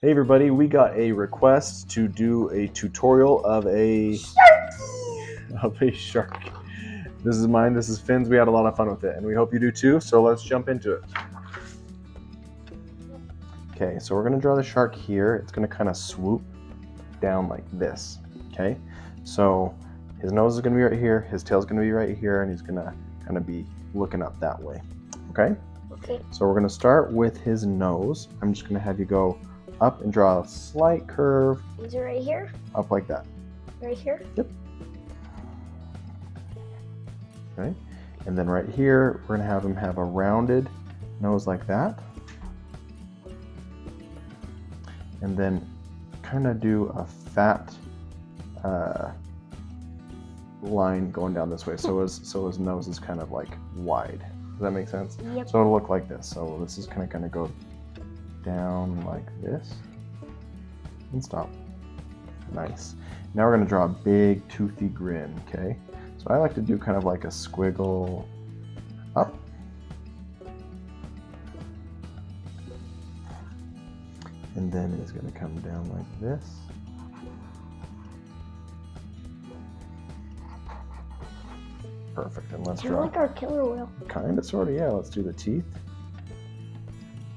Hey everybody, we got a request to do a tutorial of a shark. This is mine, this is Finn's. We had a lot of fun with it and we hope you do too, so let's jump into it. Okay, so we're gonna draw the shark here. It's gonna kind of swoop down like this, okay? So his nose is gonna be right here, his tail's gonna be right here, and he's gonna kind of be looking up that way, okay? Okay. So we're gonna start with his nose. I'm just gonna have you go up and draw a slight curve. Is it right here? Up like that. Right here? Yep. Okay. And then right here, we're gonna have him have a rounded nose like that. And then kind of do a fat line going down this way. So his nose is kind of like wide. Does that make sense? Yep. So it'll look like this. So this is kind of gonna go down like this and stop. Nice. Now we're going to draw a big toothy grin, okay? So I like to do kind of like a squiggle up. And then it's going to come down like this. Perfect. And let's Kind of draw. like our killer whale. Kind of, sort of, yeah. Let's do the teeth.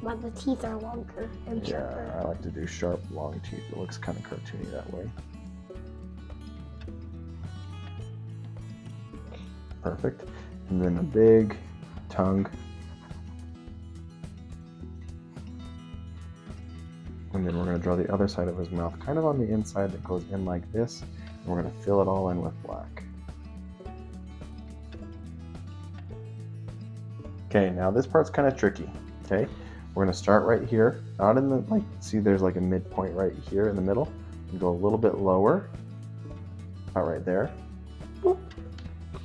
But the teeth are longer and sharper. Yeah, I like to do sharp, long teeth. It looks kind of cartoony that way. Perfect. And then a big tongue. And then we're going to draw the other side of his mouth, kind of on the inside that goes in like this. And we're going to fill it all in with black. Okay, now this part's kind of tricky, okay? We're going to start right here, not in the, like, see there's like a midpoint right here in the middle, and go a little bit lower, about right there. And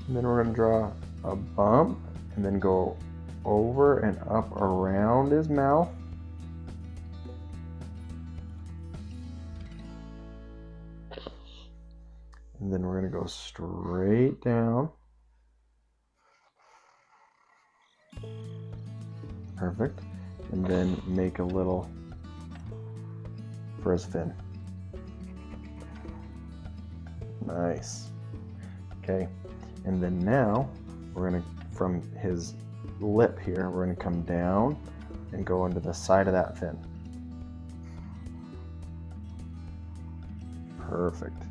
then we're going to draw a bump, and then go over and up around his mouth. And then we're going to go straight down. Perfect. And then make a little for his fin. Nice. Okay, and then now we're gonna, from his lip here, we're gonna come down and go into the side of that fin. Perfect.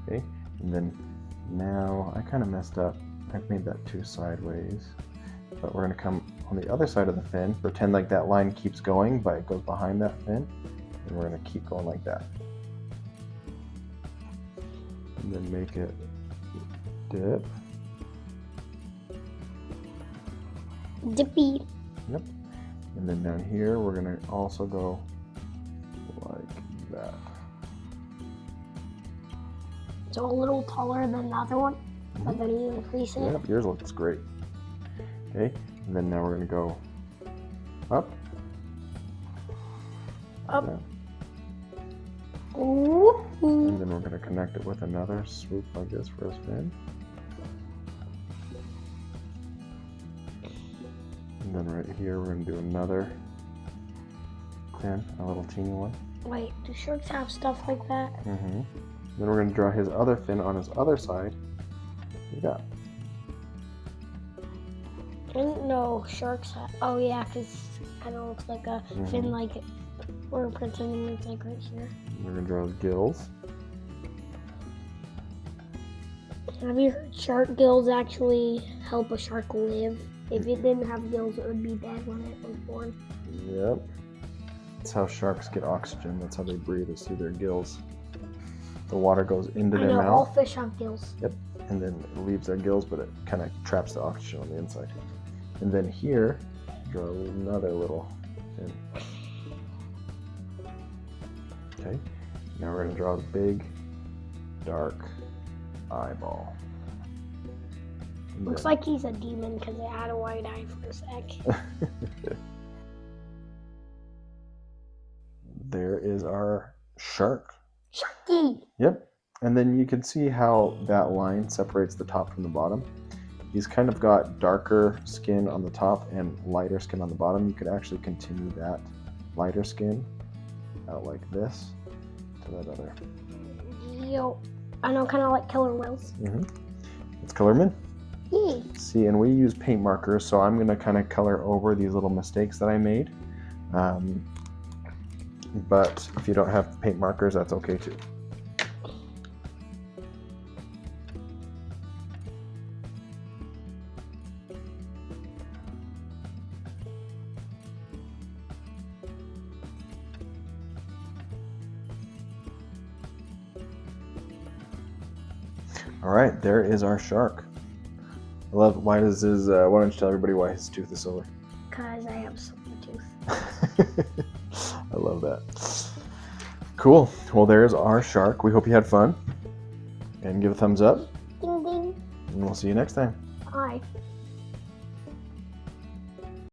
Okay, and then now I kind of messed up. I've made that too sideways, but we're gonna come on the other side of the fin, pretend like that line keeps going, but it goes behind that fin, and we're going to keep going like that. And then make it dip. Dippy. Yep. And then down here, we're going to also go like that. So a little taller than the other one, but then you increase it. Yep, yours looks great. Okay. And then now we're going to go up. Up. Yeah. Ooh. And then we're going to connect it with another swoop like this for his fin. And then right here we're going to do another fin, a little teeny one. Wait, do sharks have stuff like that? Mm-hmm. Then we're going to draw his other fin on his other side. Like that. I didn't know sharks have. Oh yeah, because it kind of looks like a fin, like we're pretending it's like right here. We're gonna draw his gills. Have you heard shark gills actually help a shark live? If it didn't have gills, it would be dead when it was born. Yep. That's how sharks get oxygen. That's how they breathe, is through their gills. The water goes into their mouth. All fish have gills. Yep. And then it leaves their gills, but it kind of traps the oxygen on the inside. And then here, draw another little fin. Okay. Now we're going to draw a big, dark eyeball. And Looks like he's a demon because it had a white eye for a sec. There is our shark. Sharky! Yep. And then you can see how that line separates the top from the bottom. He's kind of got darker skin on the top and lighter skin on the bottom. You could actually continue that lighter skin out like this to that other. Yo, I know, kind of like killer whales. Let's color them in. Yay. See, and we use paint markers, so I'm going to kind of color over these little mistakes that I made. But if you don't have paint markers, that's okay too. All right, there is our shark. I love, why don't you tell everybody why his tooth is silver? Because I have silver tooth. I love that. Cool. Well, there's our shark. We hope you had fun. And give a thumbs up. Ding ding. And we'll see you next time. Bye.